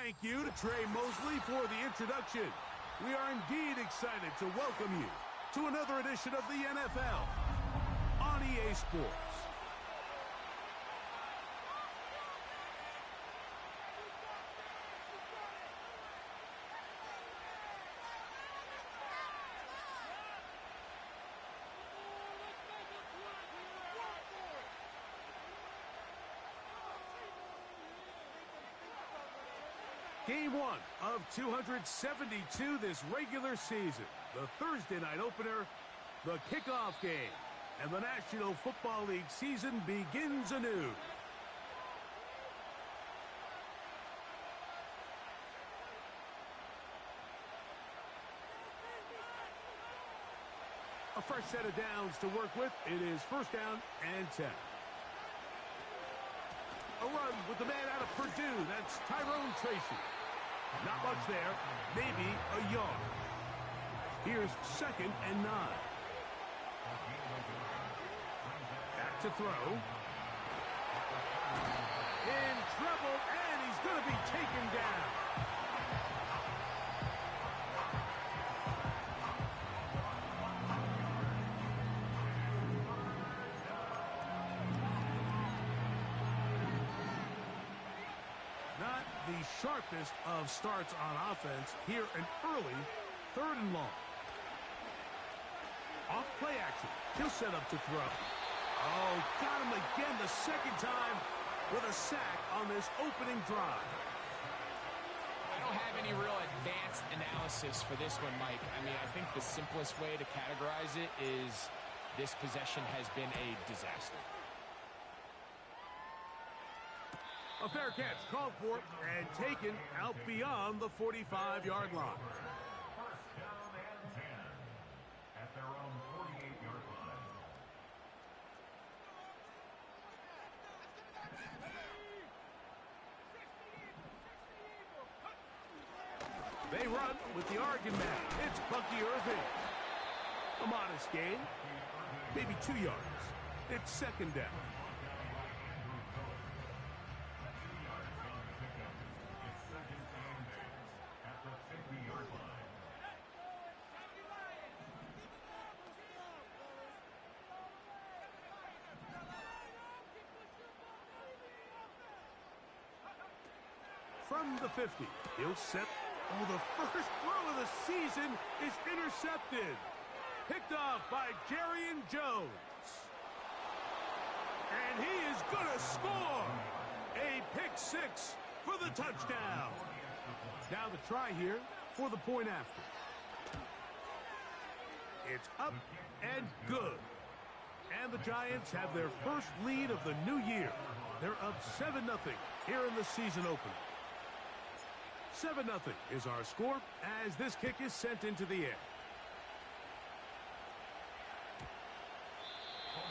Thank you to Trey Mosley for the introduction. We are indeed excited to welcome you to another edition of the NFL on EA Sports. Game 1 of 272 this regular season. The Thursday night opener, the kickoff game. And the National Football League season begins anew. A fresh set of downs to work with. It is first down and 10. A run with the man out of Purdue. That's Tyrone Tracy. Not much there. Maybe a yard. Here's 2nd and 9. Back to throw. In trouble, and he's going to be taken down. Not the sharpest of starts on offense. Here an early 3rd and long. Off play action. He'll set up to throw. Oh, got him again the second time with a sack on this opening drive. I don't have any real advanced analysis for this one, Mike. I mean, I think the simplest way to categorize it is this possession has been a disaster. A fair catch called for and taken out beyond the 45-yard line. First down and 10 at their own 48-yard line. They run with the Oregon man. It's Bucky Irving. A modest gain, maybe 2 yards. It's 2nd down. From the 50, he'll set. Oh, the first throw of the season is intercepted. Picked off by Jerrion Jones. And he is going to score. A pick 6 for the touchdown. Now the try here for the point after. It's up and good. And the Giants have their first lead of the new year. They're up 7-0 here in the season opener. 7-0 is our score as this kick is sent into the air.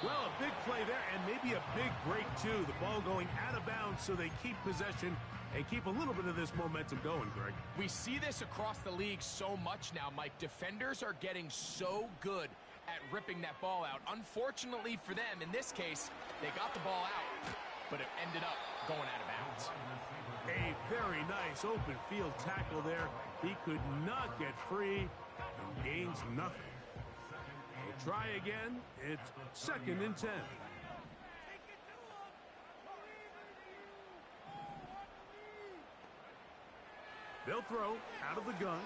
Well, a big play there and maybe a big break too. The ball going out of bounds so they keep possession and keep a little bit of this momentum going, Greg. We see this across the league so much now, Mike. Defenders are getting so good at ripping that ball out. Unfortunately for them, in this case, they got the ball out, but it ended up going out of bounds. A very nice open field tackle there. He could not get free and gains nothing. We'll try again. It's 2nd and 10. They'll throw out of the gun.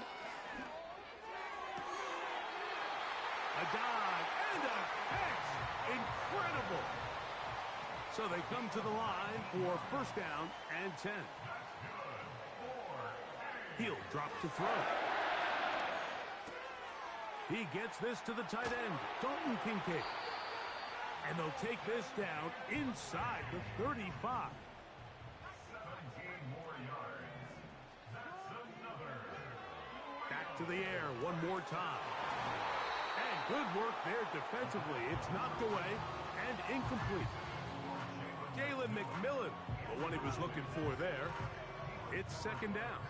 A dive and a catch. Incredible. So they come to the line for first down and 10. He'll drop to throw. He gets this to the tight end, Dalton Kincaid. And they'll take this down inside the 35. 17 more yards. That's another. Back to the air one more time. And good work there defensively. It's knocked away and incomplete. Jalen McMillan, the one he was looking for there. It's 2nd down.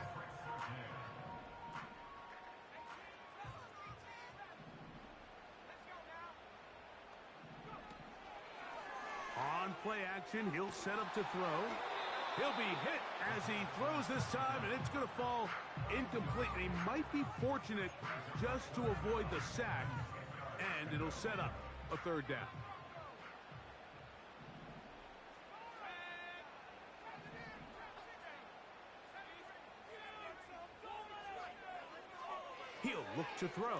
On play action, he'll set up to throw. He'll be hit as he throws this time, and it's going to fall incomplete. And he might be fortunate just to avoid the sack, and it'll set up a third down. He'll look to throw.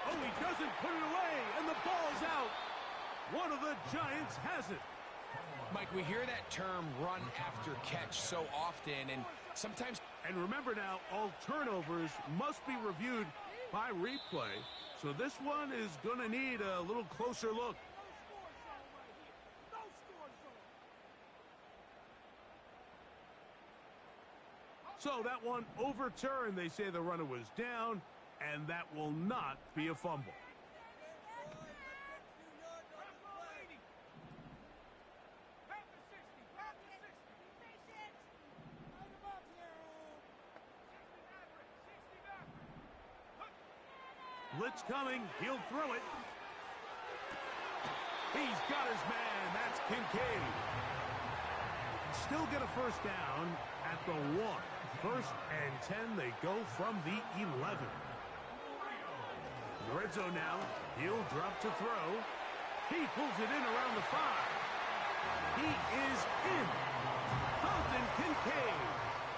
Oh, he doesn't put it away, and the ball's out. One of the Giants has it. Mike, we hear that term run after catch so often, and sometimes... And remember now, all turnovers must be reviewed by replay, so this one is going to need a little closer look. So that one overturned. They say the runner was down, and that will not be a fumble. Blitz coming. He'll throw it. He's got his man. That's Kincaid. Still get a first down at the 1. First and 10. They go from the 11. The red zone now. He'll drop to throw. He pulls it in around the 5. He is in. Dalton Kincaid.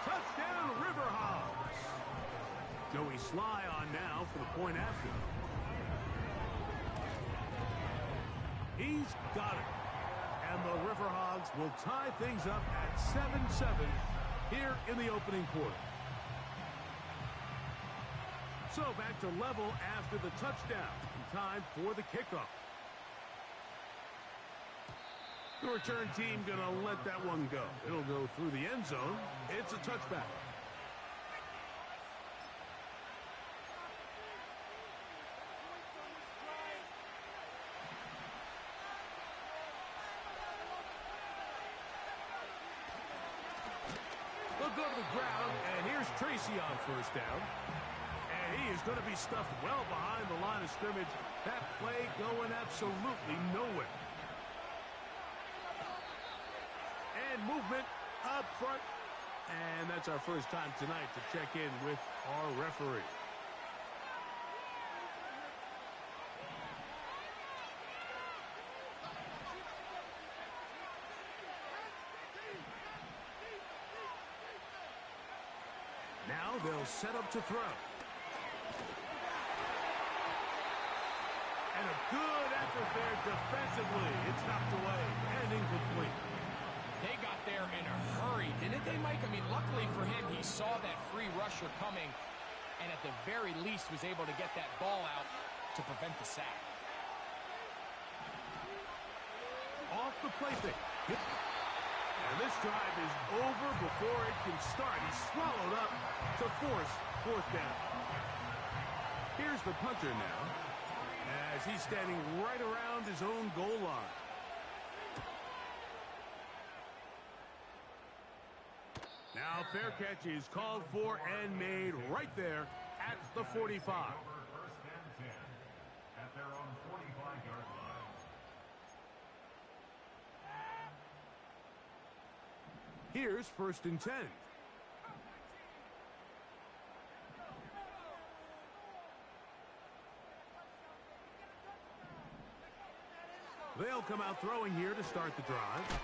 Touchdown, Riverhogs. Joey Sly on now for the point after. He's got it. And the Riverhogs will tie things up at 7-7 here in the opening quarter. So back to level after the touchdown. Time for the kickoff. The return team going to let that one go. It'll go through the end zone. It's a touchback. They'll go to the ground, and here's Tracy on first down. And he is going to be stuffed well behind the line of scrimmage. That play going absolutely nowhere. And movement up front. And that's our first time tonight to check in with our referee. Now they'll set up to throw. And a good effort there defensively. It's knocked away and incomplete. They got there in a hurry, didn't they, Mike? I mean, luckily for him, he saw that free rusher coming and at the very least was able to get that ball out to prevent the sack. Off the play fake. And this drive is over before it can start. He's swallowed up to force fourth down. Here's the punter now as he's standing right around his own goal line. Now fair catch is called for and made right there at the 45. First and 10 at their own 45-yard line. Here's first and 10. They'll come out throwing here to start the drive.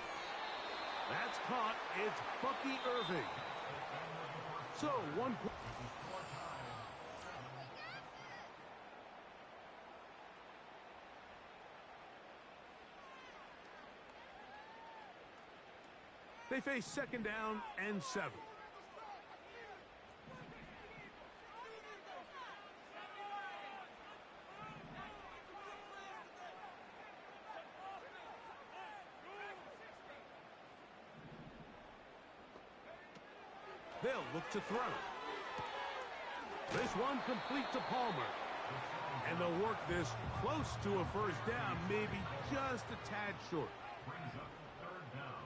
That's caught. It's Bucky Irving. So, 1 point. They face second down and 7. They'll look to throw. This one complete to Palmer. And they'll work this close to a first down, maybe just a tad short. Brings up third down.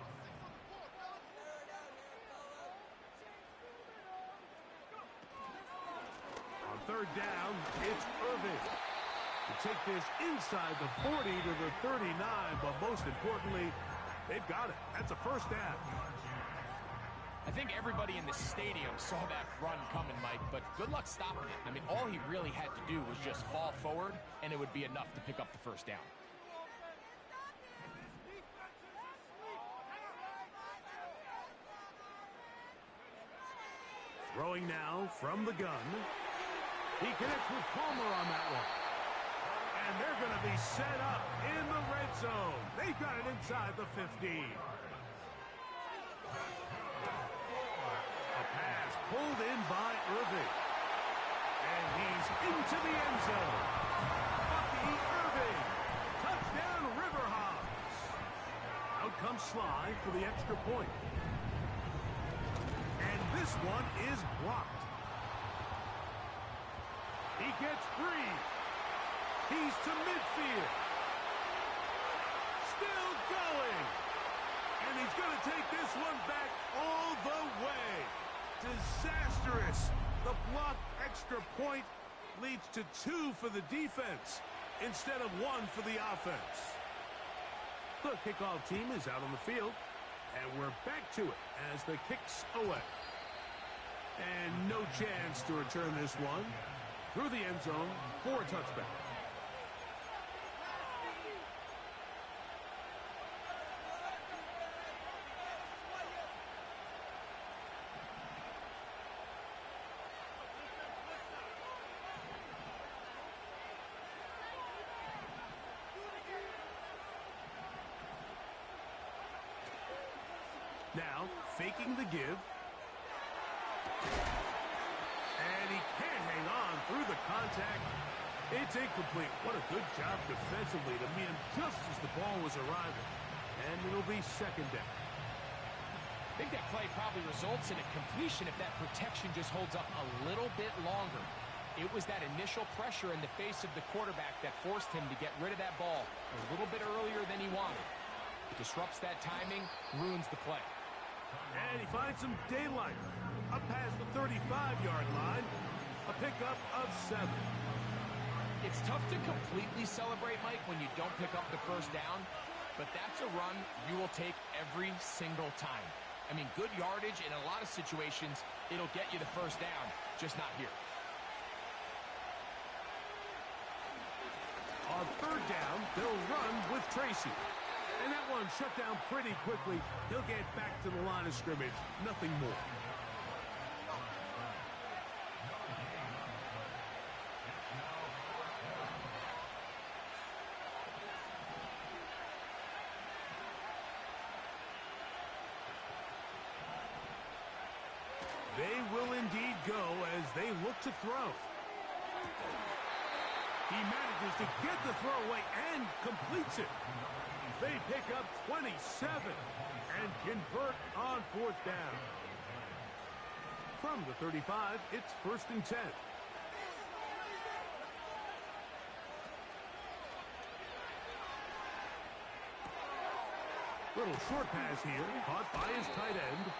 On third down, it's Irving. To take this inside the 40 to the 39, but most importantly, They've got it. That's a first down. I think everybody in the stadium saw that run coming, Mike, but good luck stopping it. I mean, all he really had to do was just fall forward, and it would be enough to pick up the first down. Throwing now from the gun. He connects with Palmer on that one. And they're going to be set up in the red zone. They've got it inside the 15. A pass pulled in by Irving. And he's into the end zone. Bucky Irving. Touchdown, Riverhawks. Out comes Sly for the extra point. And this one is blocked. He gets free. He's to midfield. Still going. And he's going to take this one back all the way. Disastrous. The blocked extra point leads to 2 for the defense instead of 1 for the offense. The kickoff team is out on the field. And we're back to it as the kick's away. And no chance to return this one through the end zone for a touchback. Now, faking the give. And he can't hang on through the contact. It's incomplete. What a good job defensively to meet him just as the ball was arriving. And it'll be second down. I think that play probably results in a completion if that protection just holds up a little bit longer. It was that initial pressure in the face of the quarterback that forced him to get rid of that ball a little bit earlier than he wanted. It disrupts that timing, ruins the play. And he finds some daylight. Up past the 35-yard line. A pickup of 7. It's tough to completely celebrate, Mike, when you don't pick up the first down. But that's a run you will take every single time. I mean, good yardage in a lot of situations. It'll get you the first down, just not here. On third down, they'll run with Tracy. And that one shut down pretty quickly. He'll get back to the line of scrimmage. Nothing more. They will indeed go as they look to throw. He manages to get the throw away and completes it. They pick up 27 and convert on fourth down. From the 35, it's 1st and 10. Little short pass here, caught by his tight end.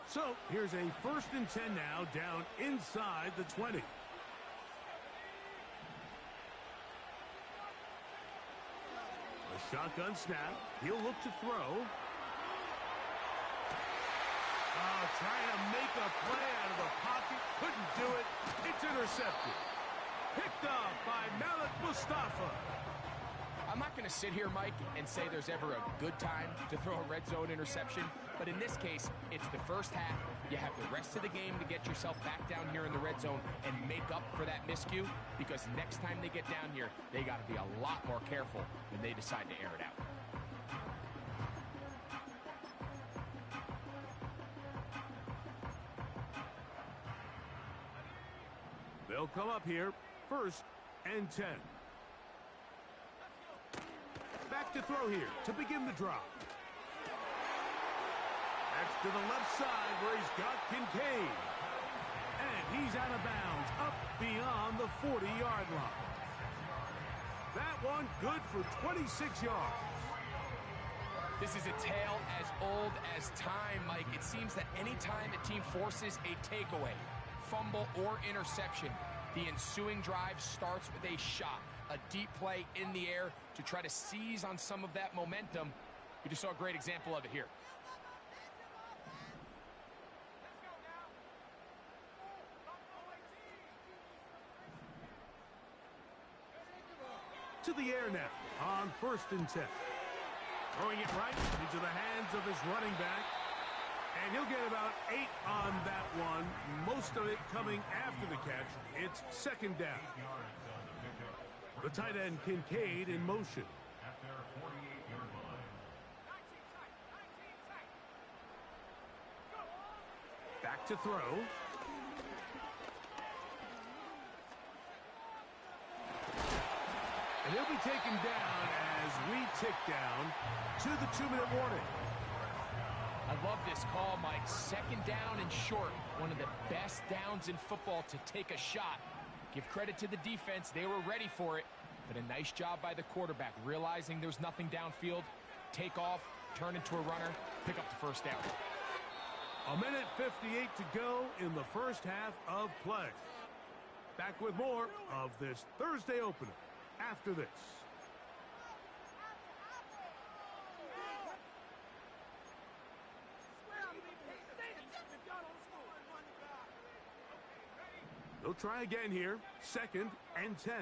So, here's a 1st and 10 now, down inside the 20. A shotgun snap. He'll look to throw. Trying to make a play out of the pocket. Couldn't do it. It's intercepted. Picked off by Malik Mustafa. I'm not going to sit here, Mike, and say there's ever a good time to throw a red zone interception. But in this case, it's the first half. You have the rest of the game to get yourself back down here in the red zone and make up for that miscue. Because next time they get down here, they got to be a lot more careful when they decide to air it out. They'll come up here, 1st and 10. Back to throw here to begin the drop. That's to the left side where he's got Kincaid. And he's out of bounds, up beyond the 40-yard line. That one good for 26 yards. This is a tale as old as time, Mike. It seems that anytime a team forces a takeaway, fumble, or interception, the ensuing drive starts with a shot, a deep play in the air to try to seize on some of that momentum. You just saw a great example of it here. To the air now on 1st and 10. Throwing it right into the hands of his running back. And he'll get about 8 on that one. Most of it coming after the catch. It's 2nd down. The tight end Kincaid in motion. At their 48-yard line. Back to throw. And he'll be taken down as we tick down to the 2-minute warning. I love this call, Mike. 2nd down and short. One of the best downs in football to take a shot. Give credit to the defense. They were ready for it. But a nice job by the quarterback, realizing there's nothing downfield. Take off, turn into a runner, pick up the 1st down. 1:58 to go in the first half of play. Back with more of this Thursday opener after this. They'll try again here. 2nd and 10.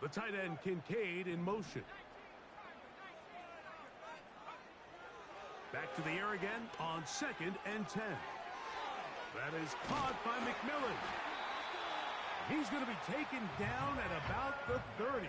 The tight end Kincaid in motion. Back to the air again on 2nd and 10. That is caught by McMillan. He's going to be taken down at about the 30.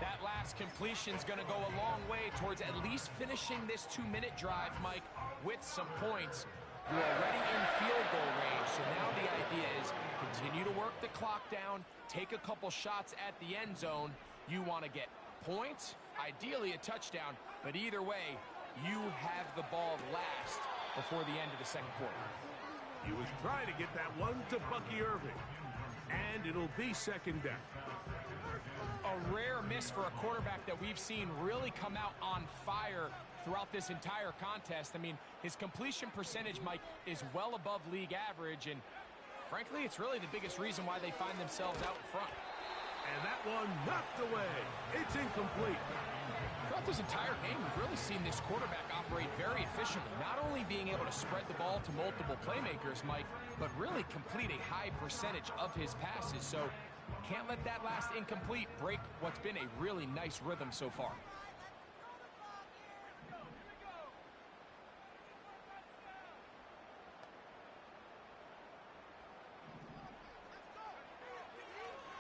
That last completion's going to go a long way towards at least finishing this 2-minute drive, Mike, with some points. You're already in field goal range, so now the idea is continue to work the clock down, take a couple shots at the end zone. You want to get points, ideally a touchdown, but either way, you have the ball last before the end of the 2nd quarter. He was trying to get that one to Bucky Irving, and it'll be 2nd down. A rare miss for a quarterback that we've seen really come out on fire throughout this entire contest. I mean, his completion percentage, Mike, is well above league average, and frankly, it's really the biggest reason why they find themselves out in front. And that one knocked away. It's incomplete. Throughout this entire game, we've really seen this quarterback operate very efficiently, not only being able to spread the ball to multiple playmakers, Mike, but really complete a high percentage of his passes. So can't let that last incomplete break what's been a really nice rhythm so far.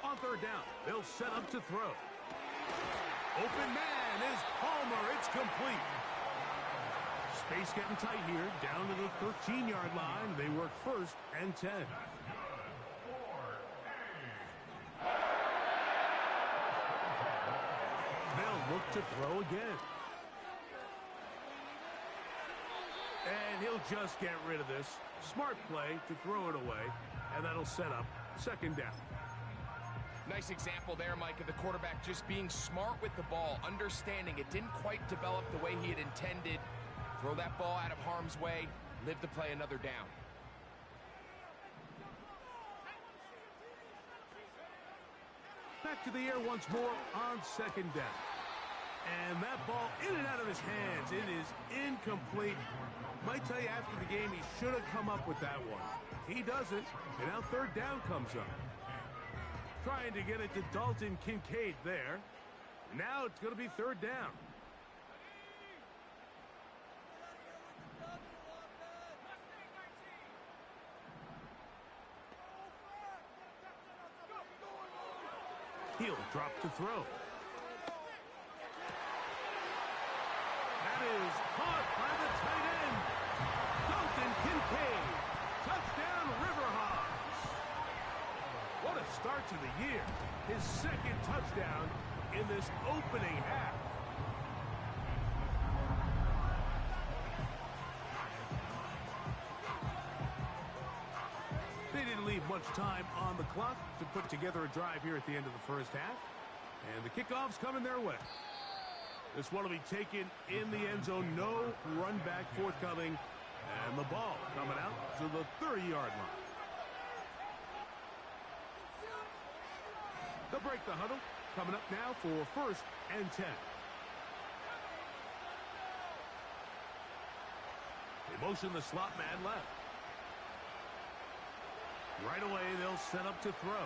On 3rd down, they'll set up to throw. Open man is Palmer. It's complete. Space getting tight here. Down to the 13-yard line. They work 1st and 10. They'll look to throw again. And he'll just get rid of this. Smart play to throw it away. And that'll set up 2nd down. Nice example there, Mike, of the quarterback just being smart with the ball, understanding it didn't quite develop the way he had intended. Throw that ball out of harm's way, live to play another down. Back to the air once more on 2nd down. And that ball in and out of his hands. It is incomplete. Might tell you after the game he should have come up with that one. He doesn't, and now 3rd down comes up. Trying to get it to Dalton Kincaid there. Now it's going to be 3rd down. He'll drop to throw. That is caught by the tight end. Dalton Kincaid. Touchdown Riverhawks. What a start to the year. His 2nd touchdown in this opening half. They didn't didn't leave much time on the clock to put together a drive here at the end of the first half. And the kickoff's coming their way. This one will be taken in the end zone. No run back forthcoming. And the ball coming out to the 30-yard line. They'll break the huddle. Coming up now for 1st and 10. They motion the slot man left. Right away, they'll set up to throw.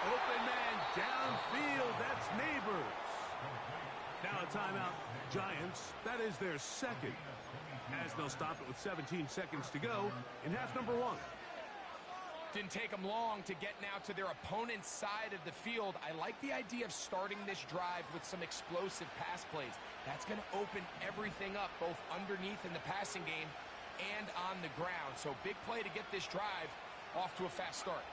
Open man downfield. That's Neighbors. Now a timeout. Giants. That is their second. As they'll stop it with 17 seconds to go in half number 1. Didn't take them long to get now to their opponent's side of the field. I like the idea of starting this drive with some explosive pass plays. That's going to open everything up, both underneath in the passing game and on the ground. So big play to get this drive off to a fast start.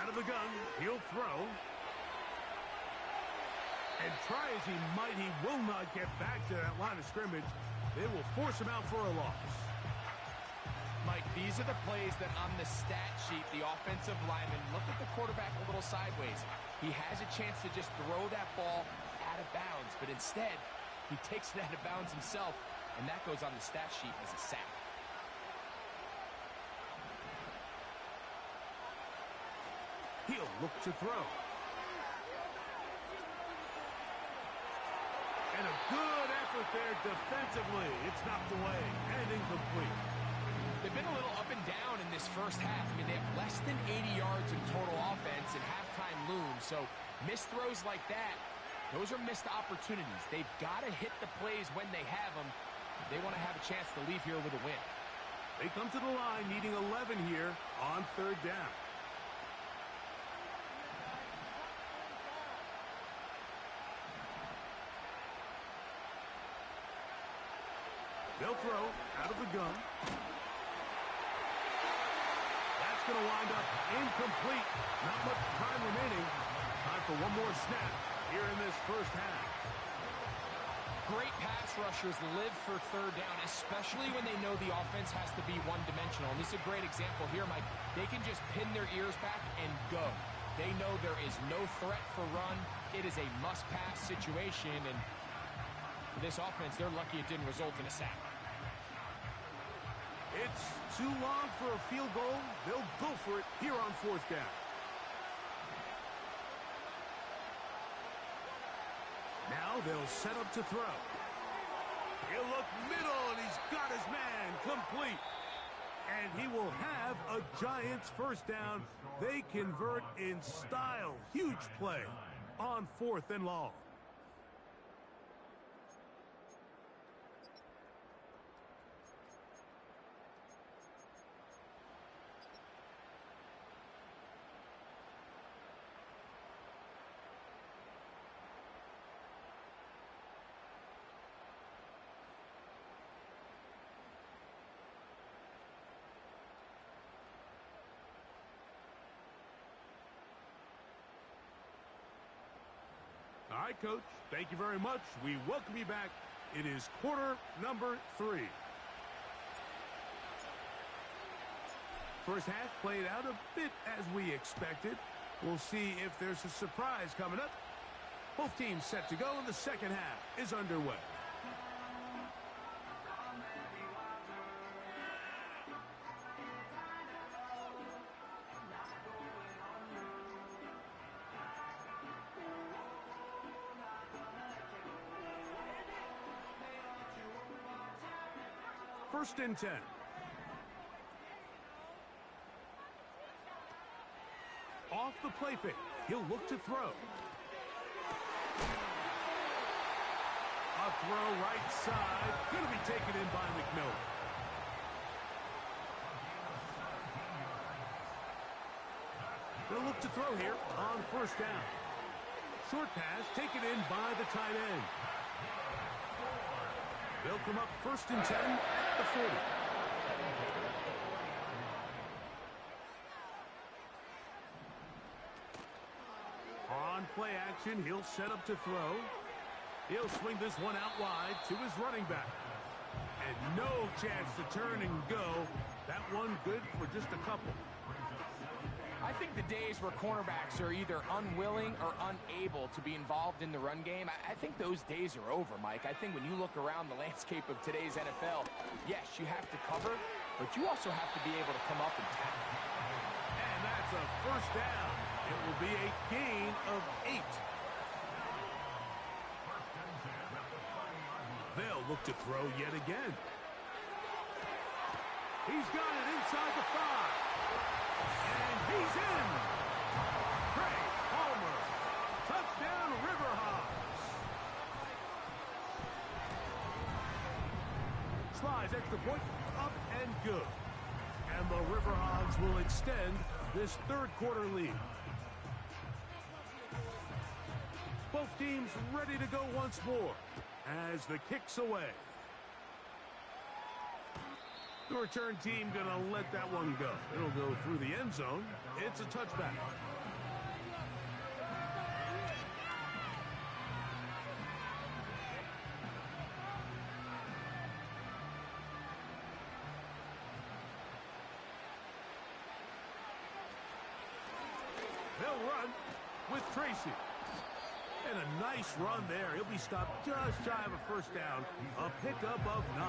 Out of the gun, he'll throw. And try as he might, he will not get back to that line of scrimmage. They will force him out for a loss. Mike, these are the plays that on the stat sheet, the offensive lineman look at the quarterback a little sideways. He has a chance to just throw that ball out of bounds, but instead, he takes it out of bounds himself, and that goes on the stat sheet as a sack. He'll look to throw. And a good effort there defensively. It's knocked away and incomplete. They've been a little up and down in this first half. I mean, they have less than 80 yards in total offense and halftime looms. So missed throws like that, those are missed opportunities. They've got to hit the plays when they have them. They want to have a chance to leave here with a win. They come to the line needing 11 here on 3rd down. They'll throw out of the gun. That's going to wind up incomplete. Not much time remaining. Time for one more snap here in this first half. Great pass rushers live for 3rd down, especially when they know the offense has to be one-dimensional. And this is a great example here, Mike. They can just pin their ears back and go. They know there is no threat for run. It is a must-pass situation, and for this offense, they're lucky it didn't result in a sack. It's too long for a field goal. They'll go for it here on 4th down. Now they'll set up to throw. He'll look middle, and he's got his man complete. And he will have a Giants 1st down. They convert in style. Huge play on 4th and long. All right, Coach, thank you very much. We welcome you back. It is quarter number 3. First half played out a bit as we expected. We'll see if there's a surprise coming up. Both teams set to go, and the second half is underway. First and 10. Off the play fake. He'll look to throw. A throw right side. Going to be taken in by McMillan. They'll look to throw here on 1st down. Short pass taken in by the tight end. They'll come up 1st and 10 at the 40. On play action, he'll set up to throw. He'll swing this one out wide to his running back. And no chance to turn and go. That one good for just a couple. I think the days where cornerbacks are either unwilling or unable to be involved in the run game, I think those days are over, Mike. I think when you look around the landscape of today's NFL, yes, you have to cover, but you also have to be able to come up and tackle. And that's a first down. It will be a gain of 8. They'll look to throw yet again. He's got it inside the 5. And he's in. Craig Palmer. Touchdown, Riverhawks. Slides extra point, up and good. And the Riverhawks will extend this third quarter lead. Both teams ready to go once more as the kick's away. The return team going to let that one go. It'll go through the end zone. It's a touchback. They'll run with Tracy. And a nice run there. He'll be stopped just shy of a first down. A pickup of 9.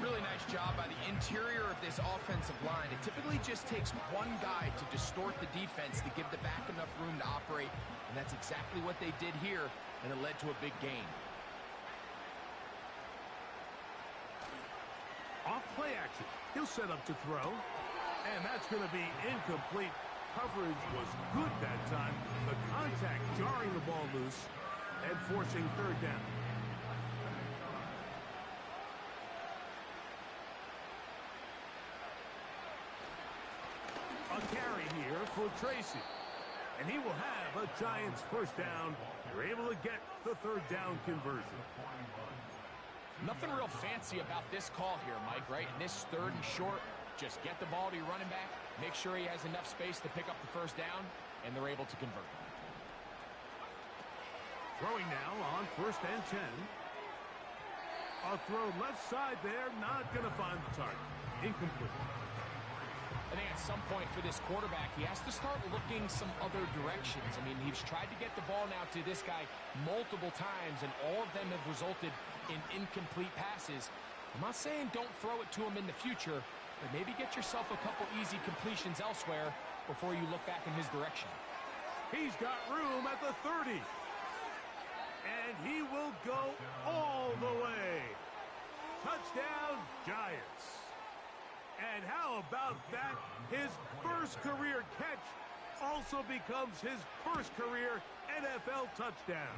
Really nice job by the interior of this offensive line. It typically just takes one guy to distort the defense to give the back enough room to operate, and that's exactly what they did here, and it led to a big gain. Off play action. He'll set up to throw, and that's going to be incomplete. Coverage was good that time. The contact jarring the ball loose and forcing third down. A carry here for Tracy. And he will have a Giants first down. They're able to get the third down conversion. Nothing real fancy about this call here, Mike, right? In this third and short, just get the ball to your running back, make sure he has enough space to pick up the first down, and they're able to convert. Throwing now on first and 10. A throw left side there, not going to find the target. Incomplete. I think at some point for this quarterback, he has to start looking some other directions. I mean, he's tried to get the ball now to this guy multiple times, and all of them have resulted in incomplete passes. I'm not saying don't throw it to him in the future, but maybe get yourself a couple easy completions elsewhere before you look back in his direction. He's got room at the 30. And he will go all the way. Touchdown, Giants. And how about that? His first career catch also becomes his first career NFL touchdown.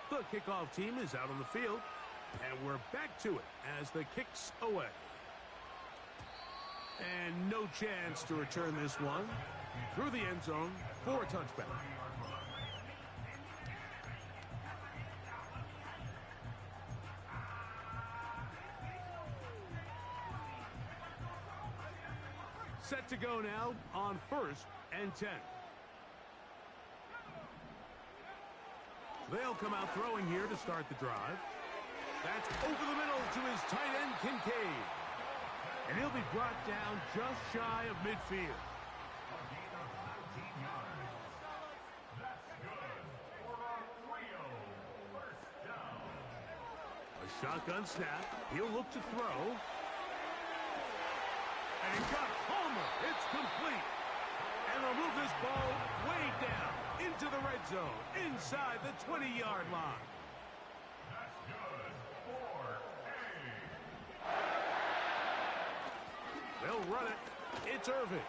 The kickoff team is out on the field, and we're back to it as the kick's away. And no chance to return this one through the end zone for a touchback. Set to go now on first and 10. They'll come out throwing here to start the drive. That's over the middle to his tight end, Kincaid. And he'll be brought down just shy of midfield. A shotgun snap. He'll look to throw. And he's got Palmer. It's complete. And they'll move this ball way down into the red zone, inside the 20-yard line. That's good for They'll run it. It's Irvin.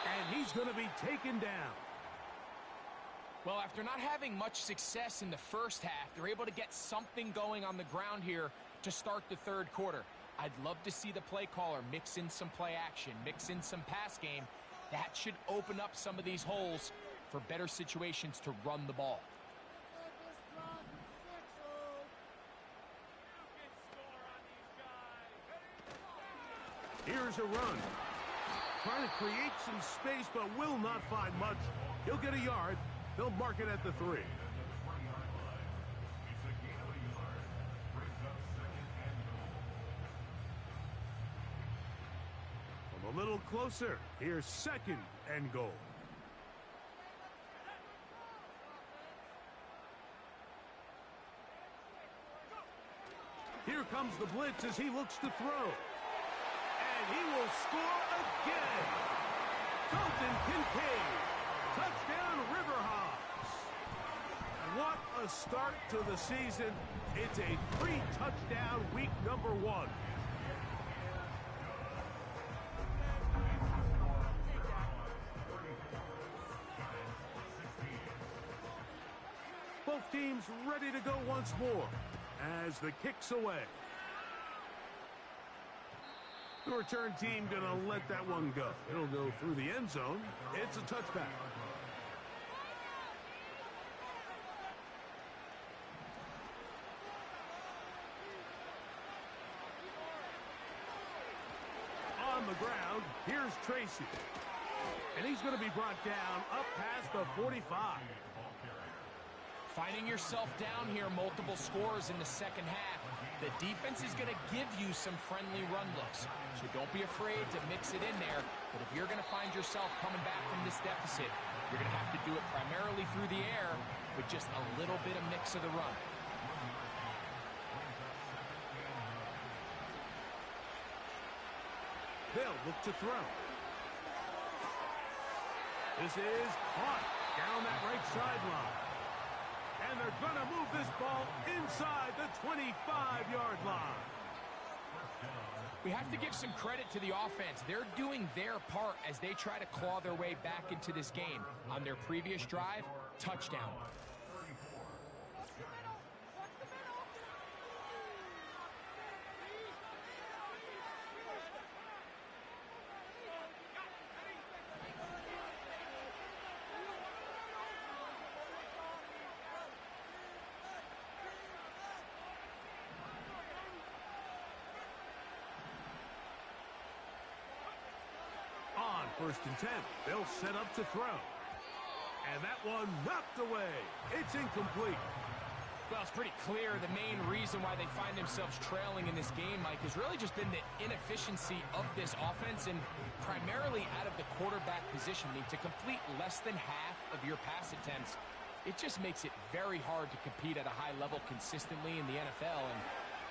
And he's going to be taken down. Well, after not having much success in the first half, they're able to get something going on the ground here to start the third quarter. I'd love to see the play caller mix in some play action, mix in some pass game. That should open up some of these holes for better situations to run the ball. Here's a run. trying to create some space, but will not find much. He'll get a yard. They'll mark it at the 3. From a little closer, here's 2nd and goal. Here comes the blitz as he looks to throw. And he will score again. Colton Kincaid. Touchdown, Riverhawks. What a start to the season. It's a 3-touchdown week number 1. Both teams ready to go once more as the kick's away. The return team gonna let that one go. It'll go through the end zone. It's a touchback. On the ground, here's Tracy. And he's going to be brought down up past the 45. Finding yourself down here, multiple scores in the second half. The defense is going to give you some friendly run looks, so don't be afraid to mix it in there. But if you're going to find yourself coming back from this deficit, you're going to have to do it primarily through the air with just a little bit of mix of the run. They'll look to throw. This is caught down that right sideline. And they're going to move this ball inside the 25-yard line. We have to give some credit to the offense. They're doing their part as they try to claw their way back into this game. On their previous drive, touchdown. First and 10. They'll set up to throw. And that one knocked away. It's incomplete. Well, it's pretty clear the main reason why they find themselves trailing in this game, Mike, has really just been the inefficiency of this offense and primarily out of the quarterback position. I mean, to complete less than half of your pass attempts, it just makes it very hard to compete at a high level consistently in the NFL. And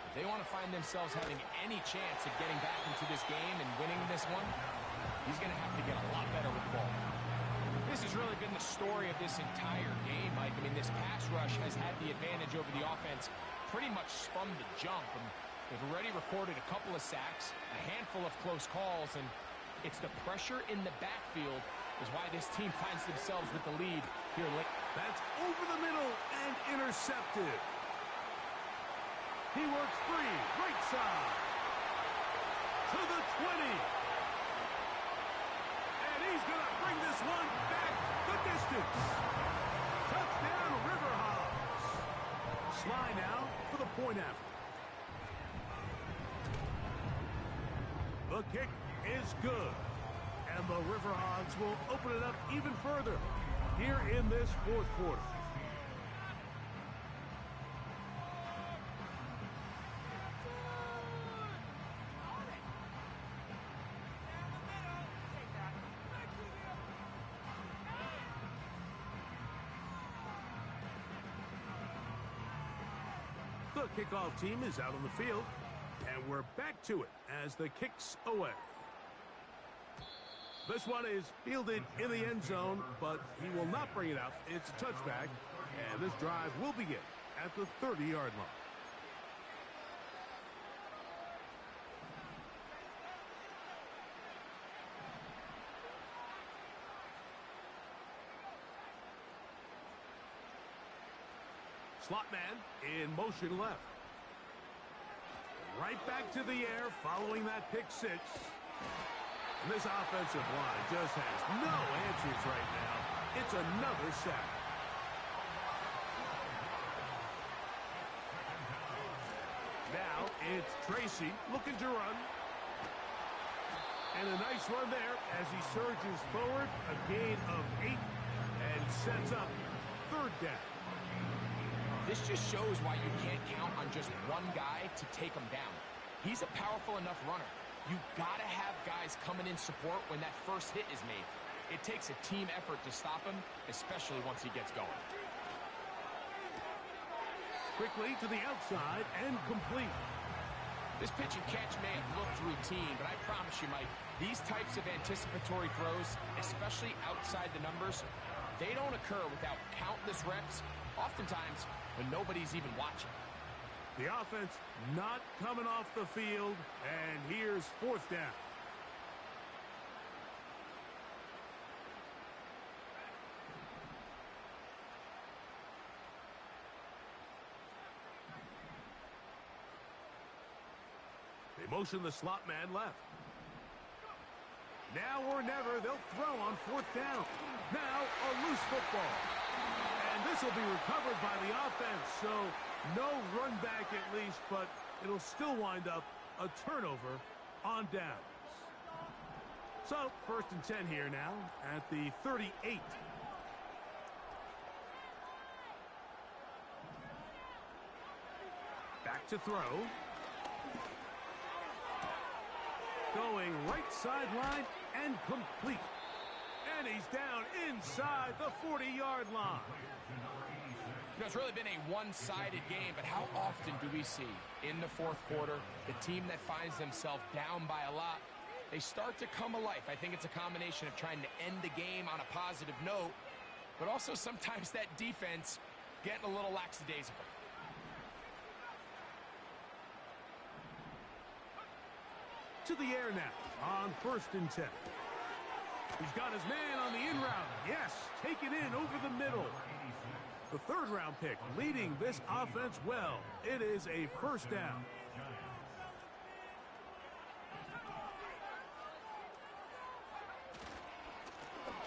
if they want to find themselves having any chance of getting back into this game and winning this one, he's going to have to get a lot better with the ball. This has really been the story of this entire game, Mike. I mean, this pass rush has had the advantage over the offense pretty much from the jump. And they've already recorded a couple of sacks, a handful of close calls, and it's the pressure in the backfield is why this team finds themselves with the lead here late. That's over the middle and intercepted. He works free, right side, to the 20. He's going to bring this one back the distance. Touchdown, Riverhawks. Sly now for the point after. The kick is good. And the Riverhawks will open it up even further here in this fourth quarter. The kickoff team is out on the field, and we're back to it as the kick's away. This one is fielded in the end zone, but he will not bring it out. It's a touchback, and this drive will begin at the 30-yard line. Slot man in motion left. Right back to the air following that pick six. And this offensive line just has no answers right now. It's another sack. Now it's Tracy looking to run. And a nice run there as he surges forward, a gain of 8, and sets up third down. This just shows why you can't count on just one guy to take him down. He's a powerful enough runner. You gotta have guys coming in support when that first hit is made. It takes a team effort to stop him, especially once he gets going. Quickly to the outside and complete. This pitch and catch may have looked routine, but I promise you, Mike, these types of anticipatory throws, especially outside the numbers, they don't occur without countless reps, oftentimes when nobody's even watching. The offense not coming off the field, and here's fourth down. They motion the slot man left. Now or never, they'll throw on fourth down. Now a loose football. And this will be recovered by the offense, so no run back at least, but it'll still wind up a turnover on downs. So, 1st and 10 here now at the 38. Back to throw. Going right sideline and complete. And he's down inside the 40-yard line. You know, it's really been a one-sided game, but how often do we see in the fourth quarter the team that finds themselves down by a lot, they start to come alive. I think it's a combination of trying to end the game on a positive note, but also sometimes that defense getting a little lackadaisical. To the air now on 1st and 10. He's got his man on the in route. Yes, take it in over the middle. The 3rd round pick leading this offense well. It is a 1st down.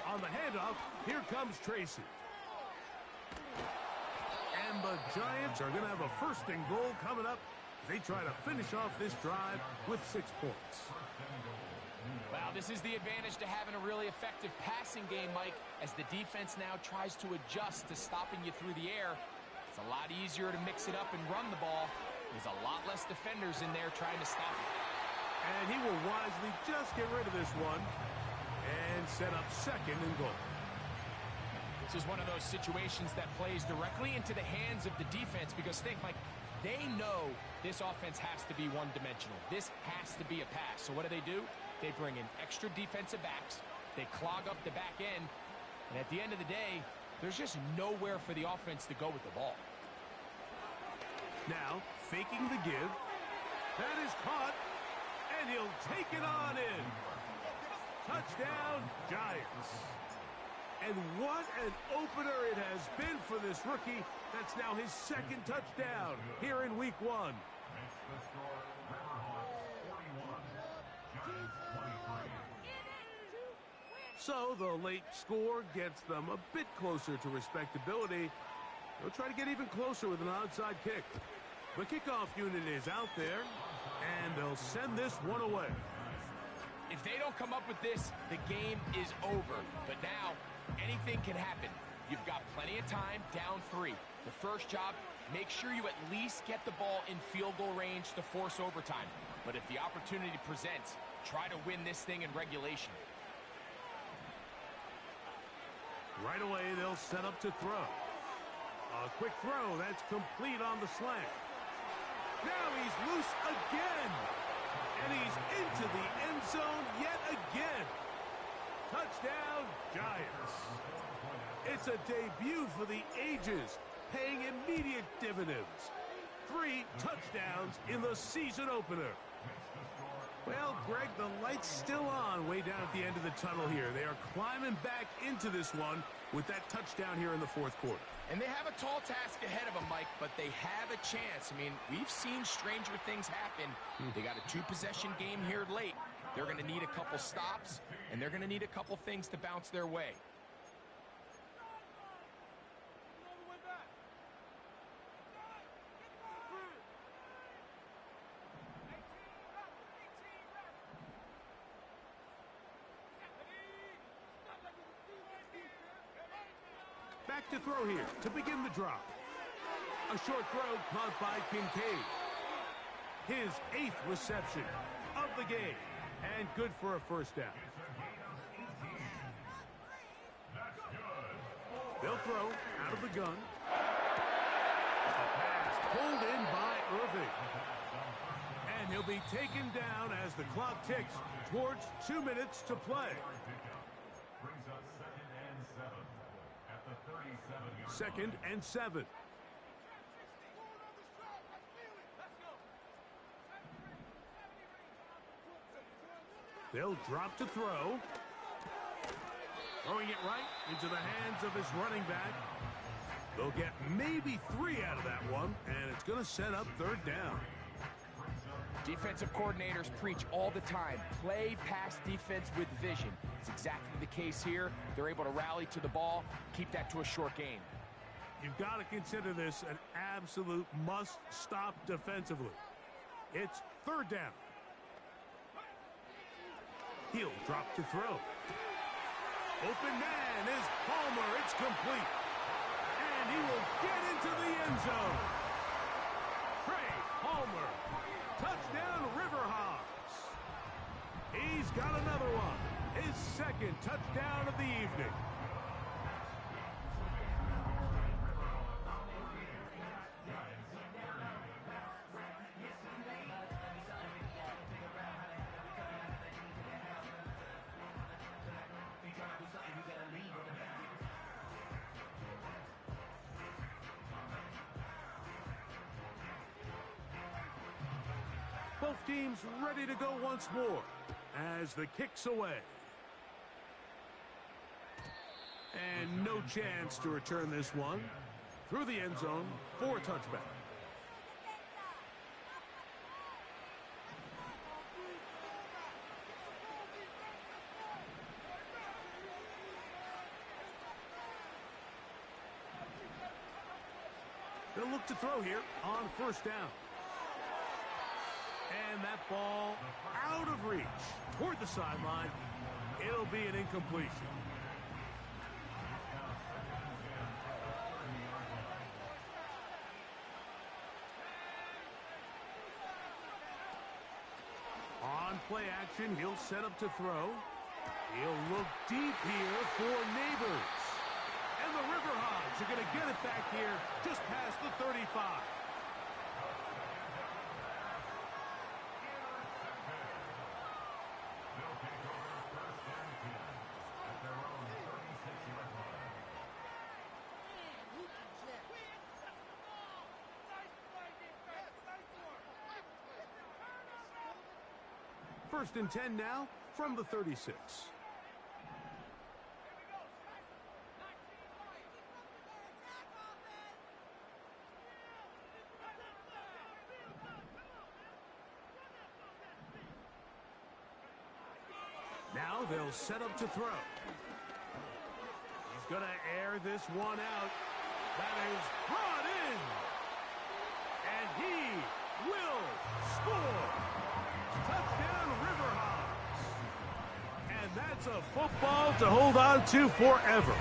On the handoff, here comes Tracy. And the Giants are going to have a 1st and goal coming up. They try to finish off this drive with 6 points. Well, this is the advantage to having a really effective passing game, Mike, as the defense now tries to adjust to stopping you through the air. It's a lot easier to mix it up and run the ball. There's a lot less defenders in there trying to stop it. And he will wisely just get rid of this one and set up 2nd and goal. This is one of those situations that plays directly into the hands of the defense because think, Mike, they know this offense has to be one-dimensional. This has to be a pass. So what do? They bring in extra defensive backs. They clog up the back end. And at the end of the day, there's just nowhere for the offense to go with the ball. Now, faking the give. That is caught. And he'll take it on in. Touchdown, Giants. And what an opener it has been for this rookie. That's now his 2nd touchdown here in week 1. So the late score gets them a bit closer to respectability. They'll try to get even closer with an onside kick. The kickoff unit is out there, and they'll send this one away. If they don't come up with this, the game is over. But now, anything can happen. You've got plenty of time, down 3. The first job, make sure you at least get the ball in field goal range to force overtime. But if the opportunity presents, try to win this thing in regulation. Right away, they'll set up to throw. A quick throw, that's complete on the slant. Now he's loose again. And he's into the end zone yet again. Touchdown, Giants. It's a debut for the ages, paying immediate dividends. 3 touchdowns in the season opener. Well, Greg, the light's still on way down at the end of the tunnel here. They are climbing back into this one with that touchdown here in the 4th quarter. And they have a tall task ahead of them, Mike, but they have a chance. I mean, we've seen stranger things happen. They got a 2-possession game here late. They're going to need a couple stops, and they're going to need a couple things to bounce their way. Back to throw here to begin the drop. A short throw caught by Kincaid. His 8th reception of the game. And good for a first down. They'll throw out of the gun. A pass pulled in by Irving. And he'll be taken down as the clock ticks towards 2 minutes to play. Brings up 2nd and 7 at the 37-yard line. 2nd and 7. They'll drop to throw. Throwing it right into the hands of his running back. They'll get maybe 3 out of that one, and it's going to set up 3rd down. Defensive coordinators preach all the time, play pass defense with vision. It's exactly the case here. They're able to rally to the ball, keep that to a short gain. You've got to consider this an absolute must-stop defensively. It's 3rd down. He'll drop to throw. Open man is Palmer. It's complete. And he will get into the end zone. Trey Palmer. Touchdown, Riverhawks. He's got another one. His 2nd touchdown of the evening. Both teams ready to go once more as the kick's away. And no chance to return this one. Through the end zone for a touchback. They'll look to throw here on 1st down. And that ball out of reach toward the sideline. It'll be an incompletion. On play action, he'll set up to throw. He'll look deep here for Neighbors. And the Riverhawks are going to get it back here just past the 35. First and 10 now from the 36. Now they'll set up to throw. He's going to air this one out. That is brought in. And he will score. Touchdown, Riverhawks. And that's a football to hold on to forever.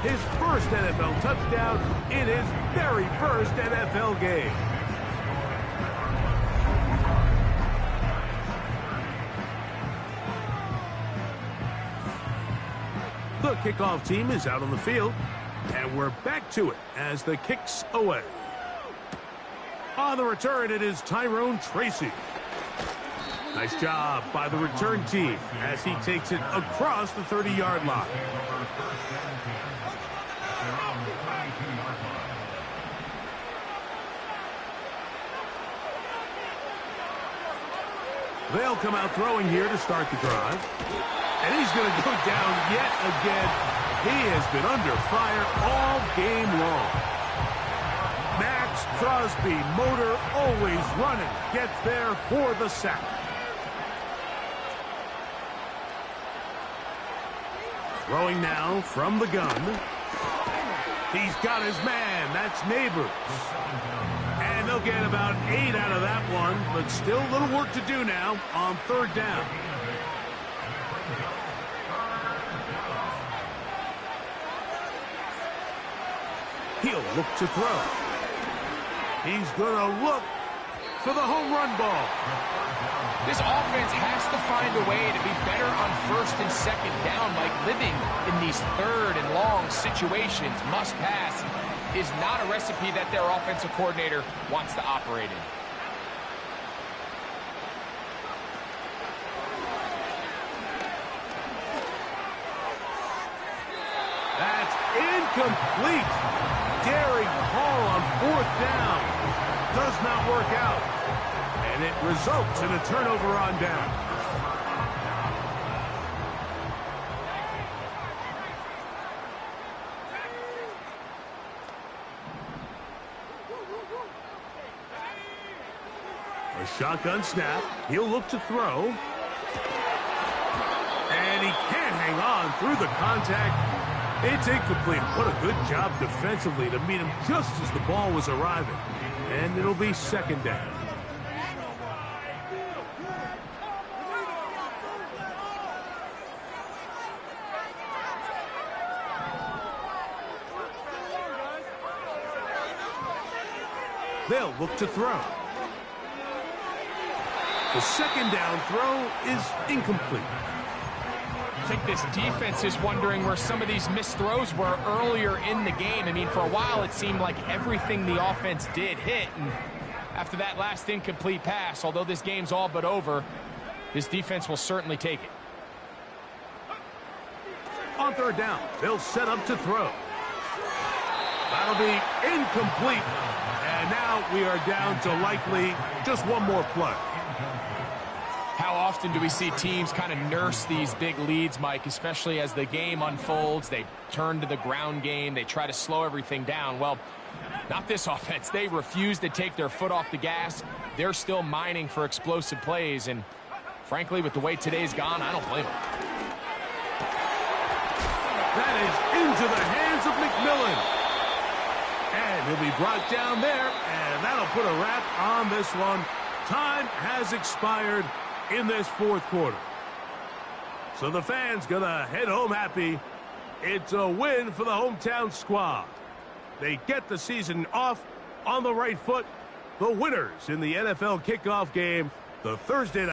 His first NFL touchdown in his very first NFL game. The kickoff team is out on the field, and we're back to it as the kick's away. On the return, it is Tyrone Tracy. Nice job by the return team as he takes it across the 30-yard line. They'll come out throwing here to start the drive. And he's going to go down yet again. He has been under fire all game long. Max Crosby, motor always running, gets there for the sack. Throwing now from the gun. He's got his man. That's Neighbors. And they'll get about 8 out of that one, but still a little work to do now on 3rd down. He'll look to throw. He's going to look for the home run ball. This offense has to find a way to be better on first and second down. Like living in these third and long situations, must pass, is not a recipe that their offensive coordinator wants to operate in. That's incomplete. Daring haul on fourth down. Does not work out. And it results in a turnover on down. A shotgun snap. He'll look to throw. And he can't hang on through the contact. It's incomplete. What a good job defensively to meet him just as the ball was arriving. And it'll be second down. They'll look to throw. The second down throw is incomplete. I think this defense is wondering where some of these missed throws were earlier in the game. I mean, for a while it seemed like everything the offense did hit. And after that last incomplete pass, although this game's all but over, this defense will certainly take it. On third down, they'll set up to throw. That'll be incomplete. And now we are down to likely just one more play. How often do we see teams kind of nurse these big leads, Mike, especially as the game unfolds? They turn to the ground game. They try to slow everything down. Well, not this offense. They refuse to take their foot off the gas. They're still mining for explosive plays. And frankly, with the way today's gone, I don't blame them. That is into the hands of McMillan. And he'll be brought down there, and that'll put a wrap on this one. Time has expired in this fourth quarter. So the fans gonna head home happy. It's a win for the hometown squad. They get the season off on the right foot. The winners in the NFL kickoff game, the Thursday night